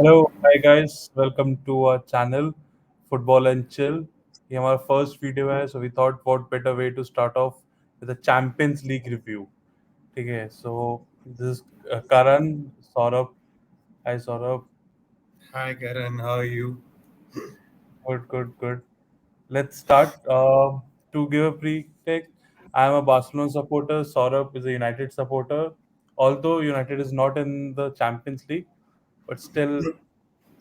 Hello hi guys welcome to our channel football and chill. ये हमारा first video है, so we thought what better way to start off with the Champions League review. ठीक है, so this Karan, Saurabh. Hi Saurabh. Hi Karan, how are you? Good. Let's start. To give a pre-take, I am a Barcelona supporter. Saurabh is a United supporter. Although United is not in the Champions League, but still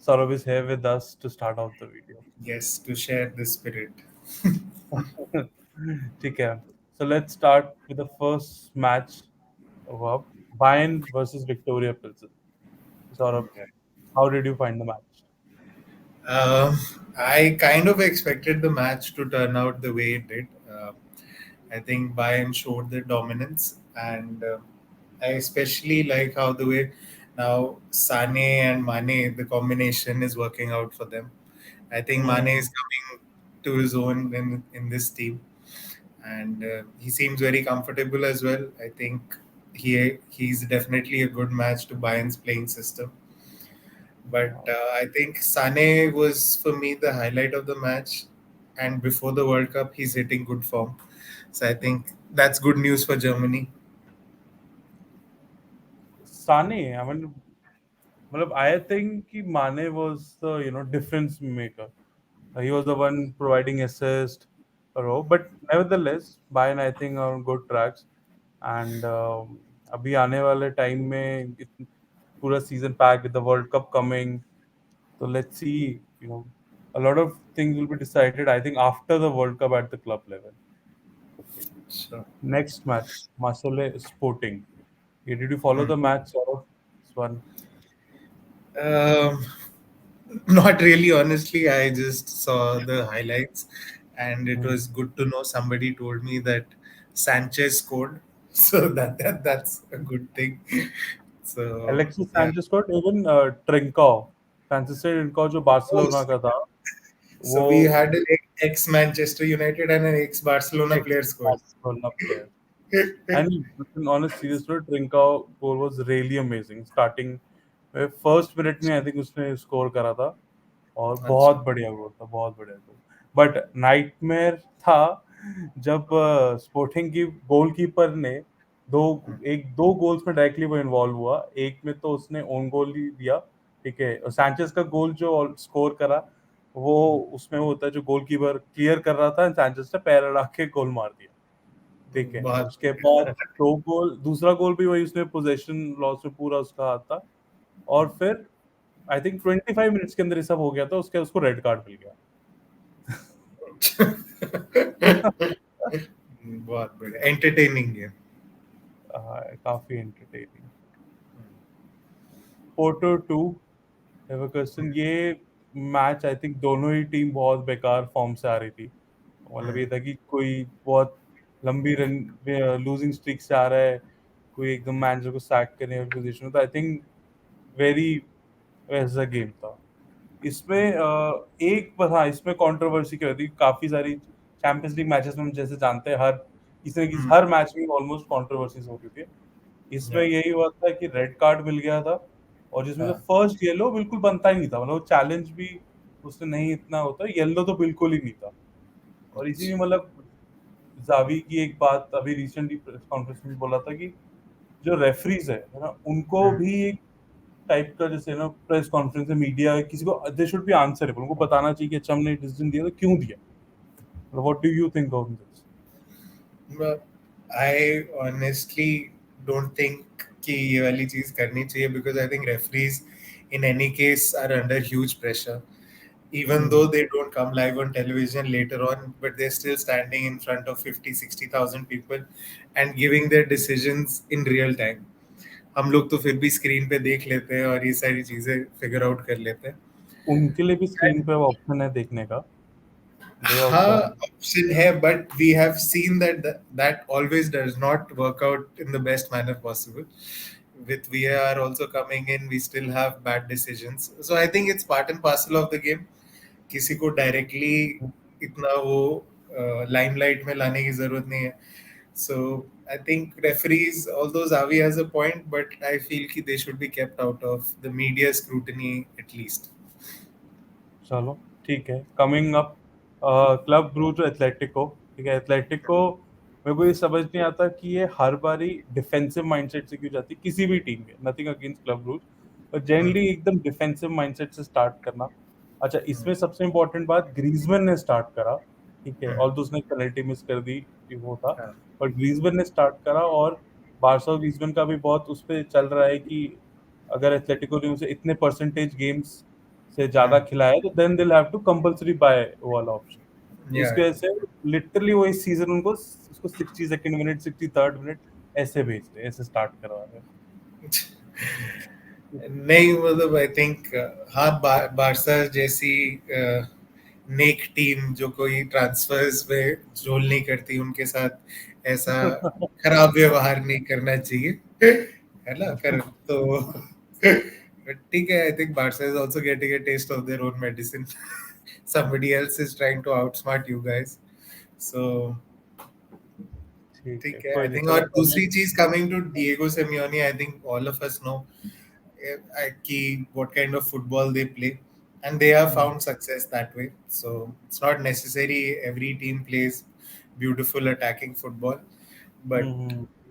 Saurabh is here with us to start off the video. Yes, to share the spirit. ठीक है. So let's start with the first match of Bayern versus Victoria Plzen. Saurabh, Okay. how did you find the match? Um, I kind of expected the match to turn out the way it did. I think Bayern showed their dominance, and I especially like how the way now Sane and Mane, the combination is working out for them. I think Mane Hmm. is coming to his own in this team, and he seems very comfortable as well. I think he's definitely a good match to Bayern's playing system. But Yeah. I think Sane was for me the highlight of the match, and before the World Cup, he's hitting good form. So I think that's good news for Germany. Sane, I mean, well, I think कि Mane was the difference maker. He was the one providing assist, but nevertheless, Bayern I think are on good tracks. And अभी आने वाले time में पूरा season packed with the World Cup coming. So let's see. A lot of things will be decided. I think after the World Cup at the club level. Okay. So Next match, Marseille Sporting. Did you follow the match or this one? um, not really, honestly. I just saw the highlights, and it Hmm. was good to know somebody told me that Sanchez scored. So that's a good thing. So Alexis yeah. Sanchez को even Trincao, Francis Trincao जो Barcelona का था, So वो we had an ex Manchester United and an ex Barcelona ex player squad. Barcelona player. And on a serious note, Trincao goal was really amazing. Starting में first minute में I think उसने score करा था और अच्छा. बहुत बढ़िया गोल था, बहुत बढ़िया गोल. बट नाइटमेयर था जब स्पोर्टिंग की गोलकीपर ने दो एक दो गोल्स में डायरेक्टली वो इन्वॉल्व हुआ. एक में तो उसने ओन गोल ही दिया. ठीक है, और सैंचेज का गोल जो स्कोर करा, वो उसमें वो होता है जो गोलकीपर क्लियर कर रहा था, सैंचेज ने पैर अड़ा के गोल मार दिया. ठीक है, बहुत उसके बाद दो गोल, दूसरा गोल भी वही, उसने पोजेशन लॉस में पूरा उसका हाथ था. और फिर आई थिंक 25 मिनट्स के अंदर ये सब हो गया था, उसके उसको रेड कार्ड मिल गया. बहुत बढ़िया एंटरटेनिंग गेम. काफी एंटरटेनिंग. पोर्टो टू लेवरकुसेन, ये मैच आई थिंक दोनों ही टीम बहुत बेकार फॉर्म से आ रही थी. मतलब ये था कि कोई बहुत लंबी रन लूजिंग स्ट्रीक से आ रहा है, कोई एकदम मैनेजर को सैक करने वाली पोजीशन में. तो आई थिंक वेरी वैसा गेम था. इसमें एक बस, हाँ, इसमें कंट्रोवर्सी क्या होती है, काफी सारी चैंपियंस लीग मैचेस में हम जैसे जानते हैं, हर किसी न किसी हर मैच में ऑलमोस्ट कंट्रोवर्सीज होती थी. इसमें यही हुआ था कि रेड कार्ड मिल गया था, और जिसमें से फर्स्ट येलो बिल्कुल बनता ही नहीं था. मतलब चैलेंज भी उसने नहीं इतना होता, येलो तो बिल्कुल ही नहीं था. और इसी में मतलब जावी की एक बात अभी रिसेंटली प्रेस कॉन्फ्रेंस में बोला था कि जो रेफरीज है ना, उनको भी एक टाइप का, जैसे ना प्रेस कॉन्फ्रेंस में मीडिया किसी को, दे शुड बी आंसरेबल. उनको बताना चाहिए कि अच्छा हमने डिसीजन दिया तो क्यों दिया. What do you think of this? I honestly don't think कि ये वाली चीज करनी चाहिए because I think referees in any case are under huge pressure even though they don't come live on television later on, but they're still standing in front of 50-60,000 people and giving their decisions in real time. हम लोग तो फिर भी screen पे देख लेते हैं और ये सारी चीजें फिगर आउट कर लेते हैं. उनके लिए भी स्क्रीन पे ऑप्शन है देखने का. दे हाँ, आल्सो. ऑप्शन है but we have seen that that always does not work out in the best manner possible. With VAR also coming in, we still have bad decisions. So I think it's part and parcel of the game. किसी को directly इतना वो limelight में लाने की जरूरत नहीं है. So I think referees, although Xavi has a point, but I feel कि they should be kept out of the media scrutiny at least. चलो ठीक है। Coming up, club Bruges Atletico. ठीक है, एथलेटिको मेरे को ये समझ नहीं आता कि ये हर बारी डिफेंसिव माइंडसेट से क्यों जाती है किसी भी टीम के। नथिंग अगेंस्ट क्लब ब्रूज, पर Hmm. जनरली एकदम डिफेंसिव माइंडसेट से स्टार्ट करना। अच्छा, Hmm. इसमें सबसे इम्पोर्टेंट बात, ग्रीजमैन ने स्टार्ट करा। ठीक है, Hmm. और तो उसने पेनल्टी मिस कर दी, ये वो था। हाँ. पर ग्रीजमैन ने स्टार्ट करा, और बारसा और ग्रीजमैन का भी बहुत उस पर चल रहा है कि अगर एथलेटिको ने उसे इतने परसेंटेज गेम्स से ज्यादा Hmm. खिलाया तो then they have to compulsory by वो वाला ऑप्शन। तो Yeah. उसकी वजह से लिटरली वो इस सीजन उनको उसको 62nd मिनट, 63rd मिनट ऐसे भेज रहे हैं, ऐसे स्टार्ट करवा रहे नहीं मतलब आई थिंक हाँ बारसा जैसी नेक टीम जो कोई ट्रांसफर्स में झोल नहीं करती उनके साथ ऐसा खराब व्यवहार नहीं करना चाहिए है ना कर तो but ठीक है I think Barca is also getting a taste of their own medicine somebody else is trying to outsmart you guys so ठीक है, ठीक है कोई आई नहीं, थिंक चलो और कमेंट। दूसरी चीज coming to Diego Simeone I think all of us know what kind of football they play and they have found success that way so it's not necessary every team plays beautiful attacking football but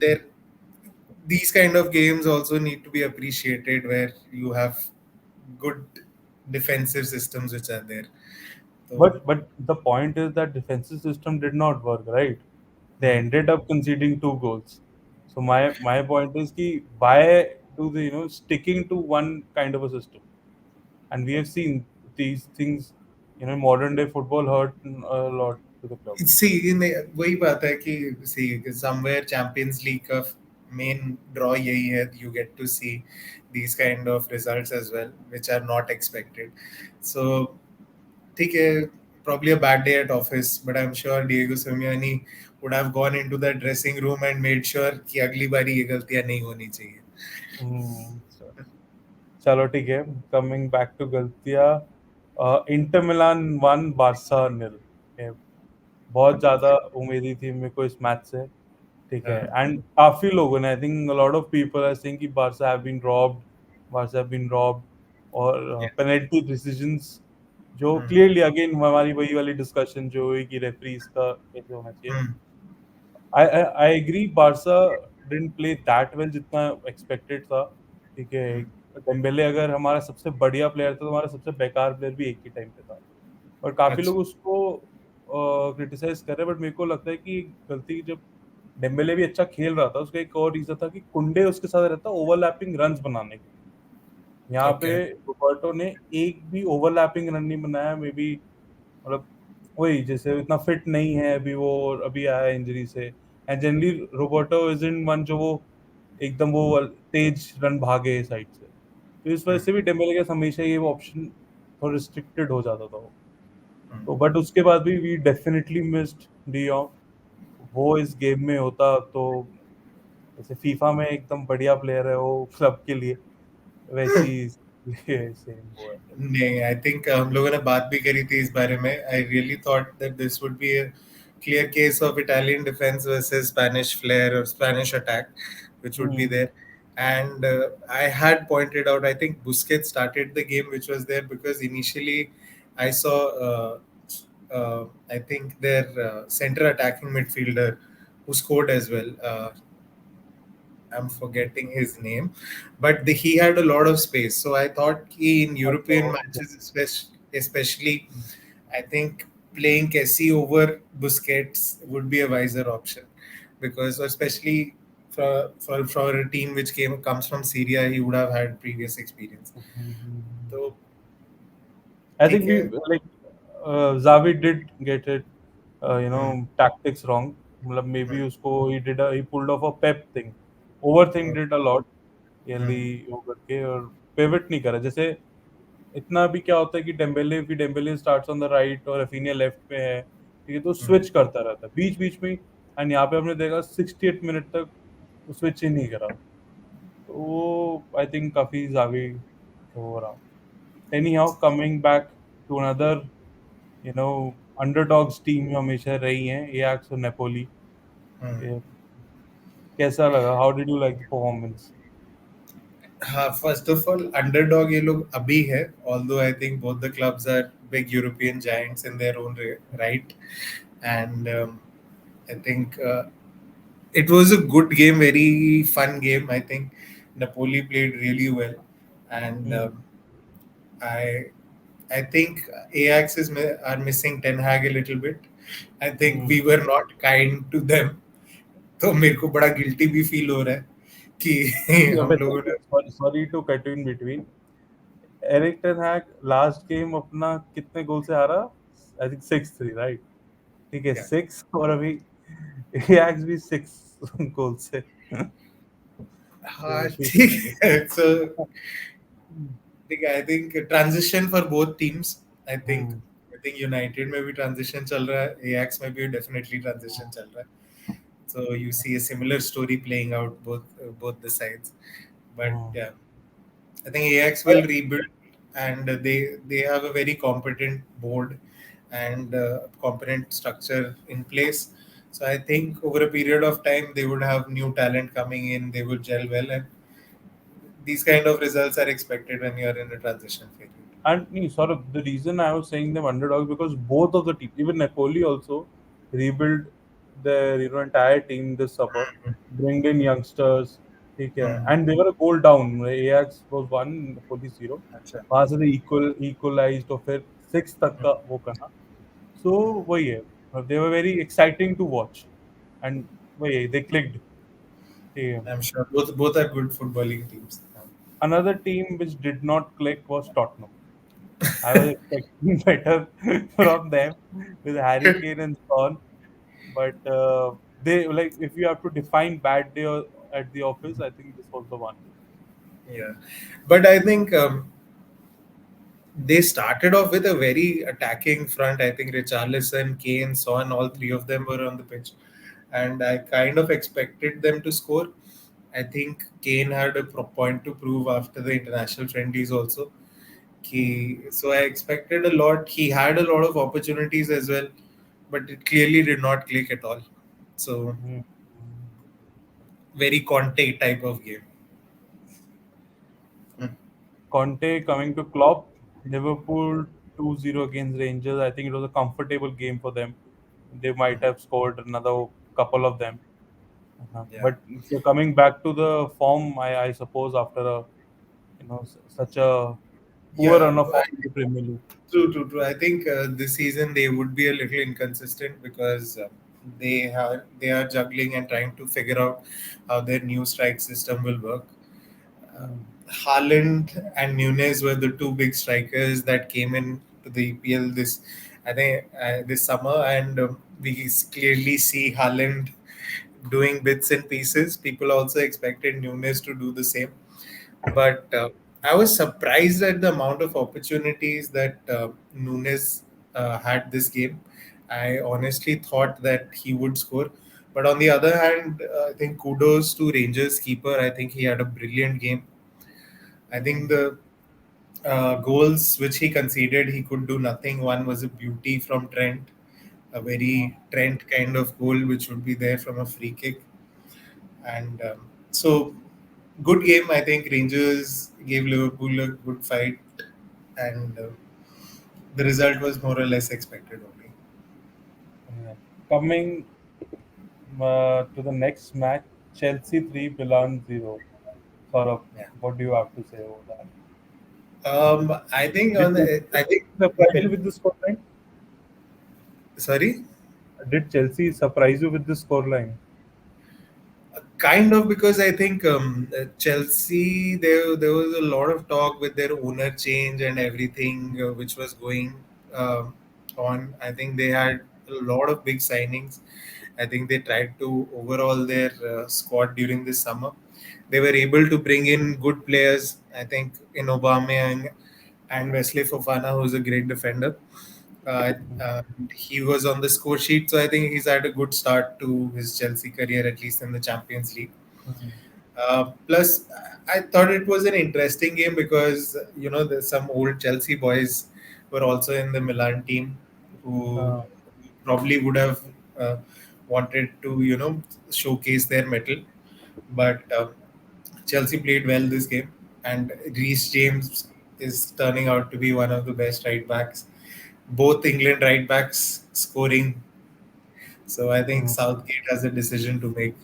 there these kind of games also need to be appreciated where you have good defensive systems which are there so But the point is that defensive system did not work, right? They hmm. ended up conceding 2 goals. So my point is कि why do they, sticking to one kind of a system? And we have seen these things, modern day football hurt a lot to the club. See वही बात है कि see somewhere Champions League का main draw यही है you get to see these kind of results as well which are not expected so ठीक है probably a bad day at office but I'm sure Diego Simeone would have gone into the dressing room and made sure कि अगली बारी ये गलतियां नहीं होनी चाहिए So, चलो ठीक है, कमिंग बैक टू गलतियां, इंटर मिलान 1 बारसा 0। बहुत ज्यादा उम्मीदी थी मेरे को इस मैच से। ठीक है, हाँ एंड काफी लोगों ने, I think a lot of people are saying कि बारसा हैव बीन रॉब्ड, और yeah. पेनल्टी डिसीजंस जो हम्म क्लियरली अगेन हमारी वही वाली डिस्कशन जो हुई कि रेफरीज का कैसे होना चाहिए। Hmm I agree, Barca didn't play that well जितना एक्सपेक्टेड था। ठीक है, हम्म डेम्बेले अगर हमारा सबसे बढ़िया प्लेयर था तो हमारा सबसे बेकार प्लेयर भी एक ही टाइम पे था। और काफी लोग अच्छा उसको क्रिटिसाइज कर रहे हैं, बट मेरे को लगता है कि गलती जब डेम्बेले भी अच्छा खेल रहा था, उसका एक और रीजन था कि कुंडे उसके साथ रहता ओवरलैपिंग रन्स बनाने के लिए। यहाँ पे ओके रोबर्टो ने एक भी ओवरलैपिंग रन नहीं बनाया, मे बी, मतलब वही जैसे इतना फिट नहीं है अभी वो, और अभी आया इंजरी से। And generally Roberto is in one जो वो एकदम वो तेज रन भागे साइड से, तो इस वजह से भी डेम्बेले के साथ हमेशा ये ऑप्शन थोड़ा रिस्ट्रिक्टेड हो जाता था वो। तो बट उसके बाद भी वी डेफिनेटली मिस्ड डियोंग। वो इस गेम में होता तो, जैसे फीफा में एकदम बढ़िया प्लेयर है वो क्लब के लिए, वैसी सेम वो है। नहीं आई थिंक हम लोगों ने बात भी करी थी इस बारे में I really thought that this would be a clear case of Italian defense versus Spanish flair or Spanish attack, which would be hmm there. And I had pointed out, I think Busquets started the game, which was there because initially I saw, I think their center attacking midfielder who scored as well. I'm forgetting his name, but he had a lot of space. So I thought in अच्छा, European okay. matches, especially, I think playing Kessie over Busquets would be a wiser option because, especially for a team which comes from Syria, he would have had previous experience. So I think ठीक we, है. like, Xavi did get it, Hmm. tactics wrong. मतलब maybe उसको he pulled off a pep thing, overthink Hmm. did a lot, Hmm. yearly वो करके, और pivot नहीं करा। जैसे इतना भी क्या होता है कि Dembélé starts on the right और रफीनिया लेफ्ट पे है, ठीक है, तो Hmm. स्विच करता रहता है बीच बीच में। एंड यहाँ पे हमने देखा 68 मिनट तक वो स्विच ही नहीं करा, तो वो आई थिंक काफी जावी हो रहा। Anyhow, coming back to another, you know underdogs team हमेशा रही हैं, एयाक्स और नेपोली। Hmm. ये कैसा लगा? How did you like the performance? हाँ, फर्स्ट ऑफ ऑल अंडरडॉग ये लोग अभी है, although I think both the clubs are big European giants in their own right, and I think it was a good game, very fun game. I think Napoli played really well, and Hmm. I I think Ajax are missing Ten Hag a little bit. I think Hmm. we were not kind to them. तो मेरे को बड़ा guilty भी feel हो रहा है कि हम वैसे लोगों ने sorry to cut in between, Erik ten Hag last game अपना कितने गोल से हारा? I think 6-3, right? ठीक है, क्या 6, और अभी एयाक्स भी 6 गोल से। हाँ इशू ठीक चल है सो रहा है। ठीक है I think transition for both teams hmm. I think United में भी ट्रांजिशन चल रहा है एएक्स में भी डेफिनेटली ट्रांजिशन चल रहा है so you see a similar story playing out both the sides hmm. but yeah I think AX will rebuild and they have a very competent board and competent structure in place. So I think over a period of time they would have new talent coming in. They would gel well, and these kind of results are expected when you are in a transition period. And sort of the reason I was saying them underdogs because both of the teams, even Napoli also rebuilt their entire team this summer, bring in youngsters, ठीक है, Hmm. and they were a goal down. Ajax was 1, Napoli 0. अच्छा. वहां से they equalized और फिर 6 तक का वो करना. So वही है, they were very exciting to watch, and वही है, they clicked. ठीक है. I'm sure both are good footballing teams. Another team which did not click was Tottenham. I was expecting better from them with Harry Kane and Son, but they like if you have to define bad day at the office, I think this was the one. Yeah, but I think they started off with a very attacking front. I think Richarlison, Kane, Son, all three of them were on the pitch, and I kind of expected them to score. I think Kane had a point to prove after the international friendlies also. So I expected a lot. He had a lot of opportunities as well, but it clearly did not click at all. So Mm. very Conte type of game. Mm. Conte coming to Klopp, Liverpool 2-0 against Rangers. I think it was a comfortable game for them. They might have scored another couple of them. Yeah. But if you're coming back to the form, I suppose after a such a poor Yeah, run of form in the Premier League. true. I think this season they would be a little inconsistent because they are juggling and trying to figure out how their new strike system will work. Uh, Mm. Haaland and Nunes were the two big strikers that came in to the EPL this summer, and we clearly see Haaland doing bits and pieces. People also expected Nunes to do the same, but I was surprised at the amount of opportunities that Nunes had this game. I honestly thought that he would score, but on the other hand, I think kudos to Rangers keeper. I think he had a brilliant game. I think Mm. the goals which he conceded, he could do nothing. One was a beauty from Trent, a Mm. very Trent kind of goal, which would be there from a free kick. And so, good game. I think Rangers gave Liverpool a good fight, and the result was more or less expected only. Yeah. Coming to the next match, Chelsea 3, Milan 0. Saurabh, Yeah. what do you have to say over that? I think Did on Chelsea the, I think, surprise you with the scoreline? sorry. Did Chelsea surprise you with the scoreline? Kind of because I think Chelsea there was a lot of talk with their owner change and everything which was going um on. I think they had a lot of big signings. I think they tried to overhaul their squad during this summer. They were able to bring in good players. I think in Aubameyang and Wesley Fofana, who's a great defender. Uh, uh, he was on the score sheet, so I think he's had a good start to his Chelsea career, at least in the Champions League. Mhm. Plus, I thought it was an interesting game because there's some old Chelsea boys were also in the Milan team who Uh, probably would have uh, wanted to, showcase their metal. But Chelsea played well this game, and Reece James is turning out to be one of the best right backs. Both England right backs scoring. So I think Mm. Southgate has a decision to make.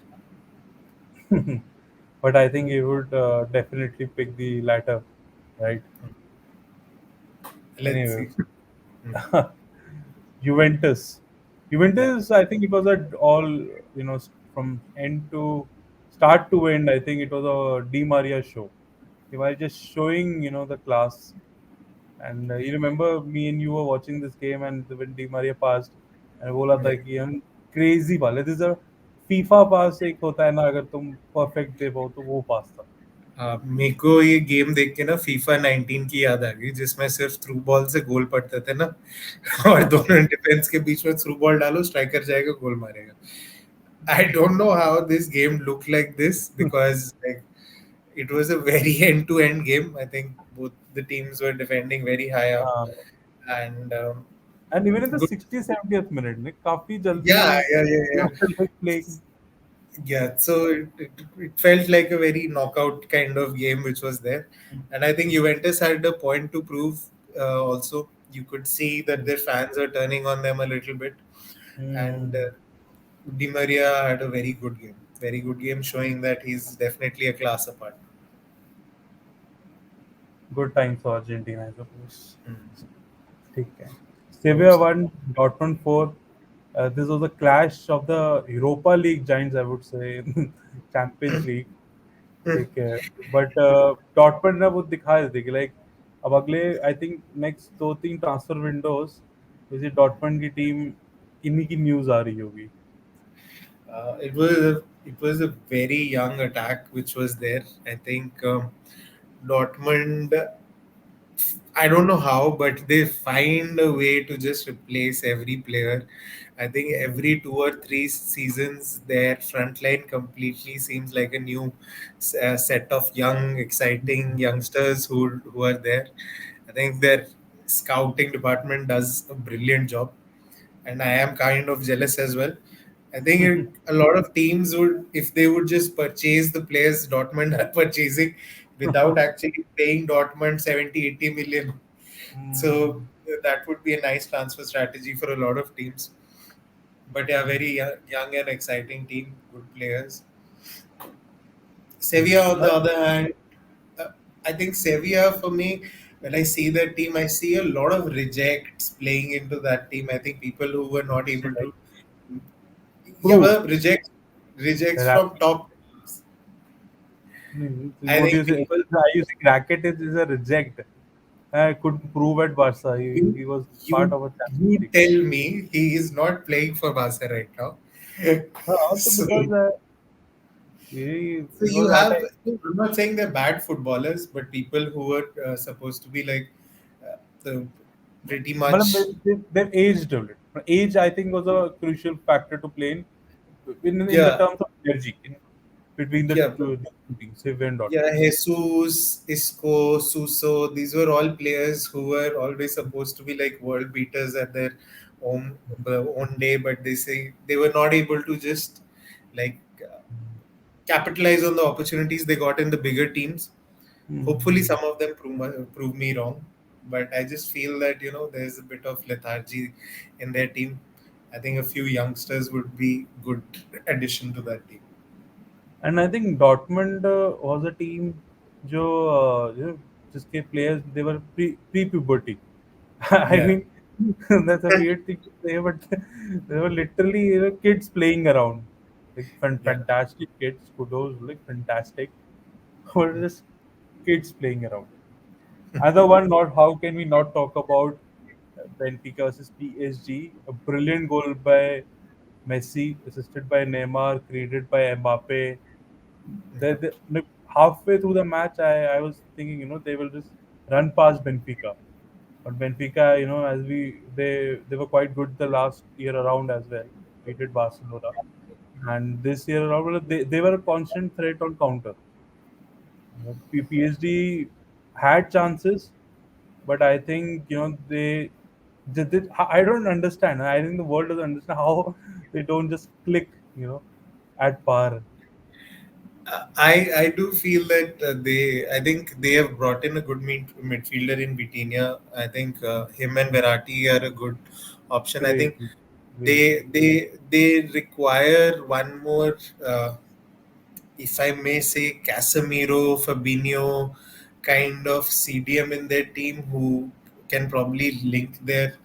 But I think he would definitely pick the latter, right? Let's Anyway, see. Hmm. Juventus. Yeah. Juventus, I think it was a all, from end to start to end. I think it was a Di Maria show. He was just showing, the class. And you remember me and you were watching this game, and when Di Maria passed, and बोला था Yeah. कि हम crazy ball. This is a FIFA pass एक होता है ना, अगर तुम perfect दे पाओ तो वो pass था. हाँ, मेरे को ये गेम देख के ना फीफा 19 की याद आ गई, जिसमें सिर्फ थ्रू बॉल से गोल पड़ते थे ना। और दोनों डिफेंस के बीच में थ्रू बॉल डालो, स्ट्राइकर जाएगा, गोल मारेगा। I don't know how this game look like this, because like it was a very end to end game. I think both the teams were defending very high up, हाँ. and And even in the good. 60th, 70th minute, ने काफी Yeah, जल्दी yeah, yeah, they yeah. were like playing. Yeah, so it felt like a very knockout kind of game which was there. And I think Juventus had a point to prove also. You could see that their fans are turning on them a little bit. And Hmm. Di Maria had a very good game. Very good game, showing that he's definitely a class apart. Good times for Argentina, I suppose. Mm. ठीक है. Hope Sevilla so. 1, Dortmund 4. This was a clash of the Europa League giants, I would say, Champions League. ठीक है. But Dortmund ने वो दिखा देते कि like अब अगले I think next 2-3 transfer Windows किसी डॉटमंड की टीम इन्हीं की न्यूज आ रही होगी. It was a very young attack which was there. I think Dortmund, I don't know how, but they find a way to just replace every player. I think every 2 or 3 seasons, their front line completely seems like a new set of young, exciting youngsters who are there. I think their scouting department does a brilliant job, and I am kind of jealous as well. I think a lot of teams would, if they would just purchase the players Dortmund are purchasing without actually paying Dortmund 70, 80 million. So Hmm. that would be a nice transfer strategy for a lot of teams. But yeah, very young and exciting team, good players. Sevilla, on the But other hand, uh, I think Sevilla for me, when I see that team, I see a lot of rejects playing into that team. I think people who were not say able like to, yeah, prove but rejects that from top teams. I what do think you say? I use racket is a reject. I couldn't prove at Barca. you He was part you of a Champions you League. tell me he is not playing for Barca right now. Also so because so he you was at have. a I'm not saying they're bad footballers, but people who are supposed to be like the pretty मतलब much. they've aged a little. Age, I think, was a crucial factor to play in the Yeah, terms of energy between the yeah, two teams, Sevilla and Dortmund. yeah. Jesus, Isco, Suso. These were all players who were always supposed to be like world beaters at their own own day, but they say they were not able to just like capitalize on the opportunities they got in the bigger teams. Hopefully, Hmm. some of them prove me wrong, but I just feel that there's a bit of lethargy in their team. I think a few youngsters would be good addition to that team. And I think Dortmund was a team जो जिसके players they were pre-puberty. I Yeah, mean, that's a weird thing to say, but they were literally kids playing around, like yeah. fantastic kids. Kudos, like fantastic, were just kids playing around. Other one, not how can we not talk about Benfica versus PSG? A brilliant goal by Messi, assisted by Neymar, created by Mbappe. Like, halfway through the match, I was thinking, they will just run past Benfica. But Benfica, as they were quite good the last year around as well. Beated Barcelona, and this year around, well, they were a constant threat on counter. PSG had chances, but I think they I don't understand. I think the world doesn't understand how they don't just click, at par. I do feel that I think they have brought in a good midfielder in Vitinha. I think him and Verratti are a good option. I Great, think great. they require one more, if I may say, Casemiro, Fabinho kind of CDM in their team who can probably link their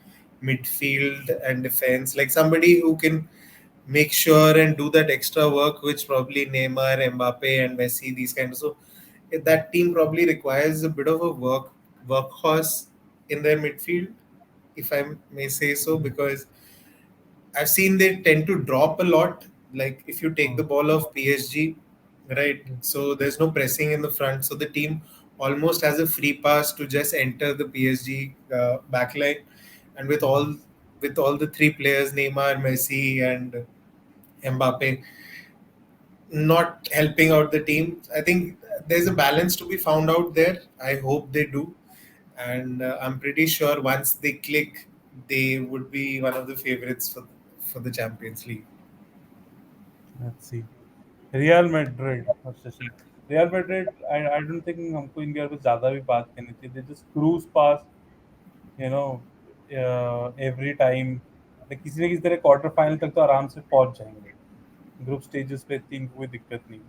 midfield and defense, like somebody who can make sure and do that extra work which probably Neymar, Mbappe, and Messi, these kinds. So that team probably requires a bit of a workhorse in their midfield, if I may say so, Mm, because I've seen they tend to drop a lot. Like if you take the mm, ball off PSG, right? mm, So there's no pressing in the front, so the team almost has a free pass to just enter the PSG backline, and mm, with all the three players, Neymar, Messi, and Mbappe, not helping out the team. I think there's a mm. balance to be found out there. I hope they do, and I'm pretty sure once they click, they would be one of the favorites for the Champions League. Let's see. Real Madrid और Shashi Real Madrid I don't think हमको इनके बारे में ज़्यादा भी बात करनी चाहिए they just Kroos pass you know every time किसी न किसी तरह क्वार्टर फाइनल तक तो आराम से पहुंच जाएंगे ग्रुप स्टेजेस पे इतनी कोई दिक्कत नहीं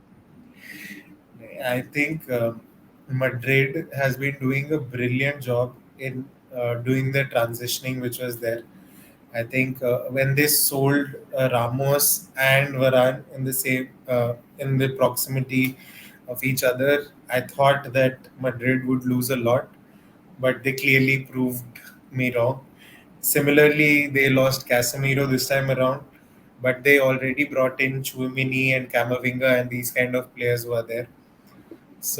I think Madrid has been doing a brilliant job in doing the transitioning which was there. I think when they sold Ramos and Varane in the proximity of each other, I thought that Madrid would lose a lot, but they clearly proved me wrong. Similarly, they lost Casemiro this time around, but they already brought in Chouamini and Camavinga and these kind of players who are there.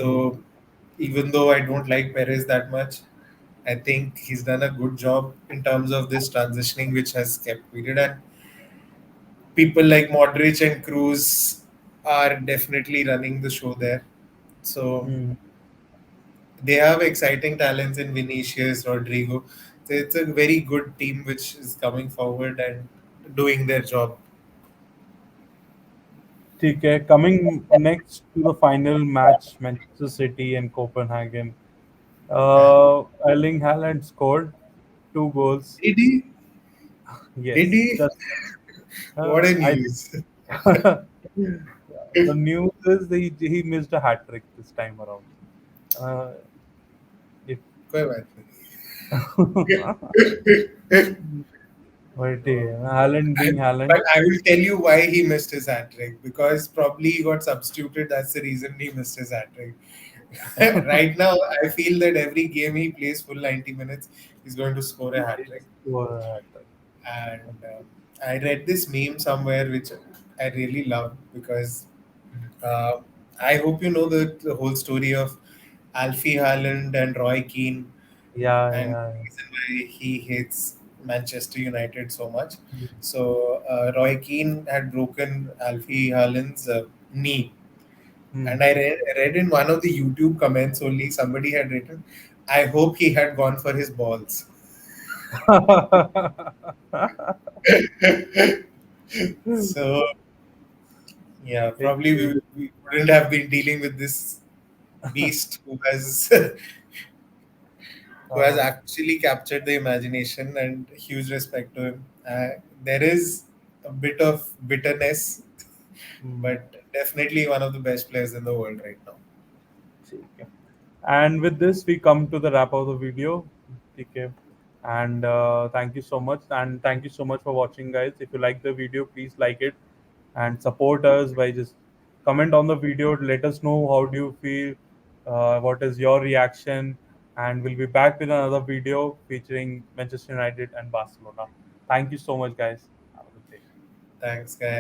Hmm. So even though I don't like Perez that much, I think he's done a good job in terms of this transitioning, which has kept period. And people like Modric and Cruz are definitely running the show there. So Hmm. they have exciting talents in Vinicius, Rodrigo. So it's a very good team which is coming forward and doing their job. ठीक है coming next to the final match Manchester City and Copenhagen Yeah. Erling Haaland scored two goals Did he? Did yes he? just What a I news. the news is he missed a hat trick this time around. If कोई बात but नहीं. Haaland being Haaland, But I will tell you why he missed his hat trick, because probably he got substituted. That's the reason he missed his hat trick. Right now, I feel that every game he plays full 90 minutes, he's going to score a hat trick. it's for a hat trick. And I read this meme somewhere which I really love because uh, I hope you know the whole story of Alfie Haaland and Roy Keane Yeah, and yeah, the reason why he hates Manchester United so much. yeah. So Roy Keane had broken Alfie Haaland's knee, Hmm. and I read in one of the YouTube comments only somebody had written, "I hope he had gone for his balls." So yeah, probably It's we wouldn't have been dealing with this beast who has who has uh, actually captured the imagination, and huge respect to him. There is a bit of bitterness, hmm. but definitely one of the best players in the world right now. ठीक है. And with this, we come to the wrap of the video. Okay. And thank you so much. And thank you so much for watching, guys. If you like the video, please like it and support us by just comment on the video. Let us know how do you feel, what is your reaction, and we'll be back with another video featuring Manchester United and Barcelona. Thank you so much, guys. Have a good day. Thanks, guys.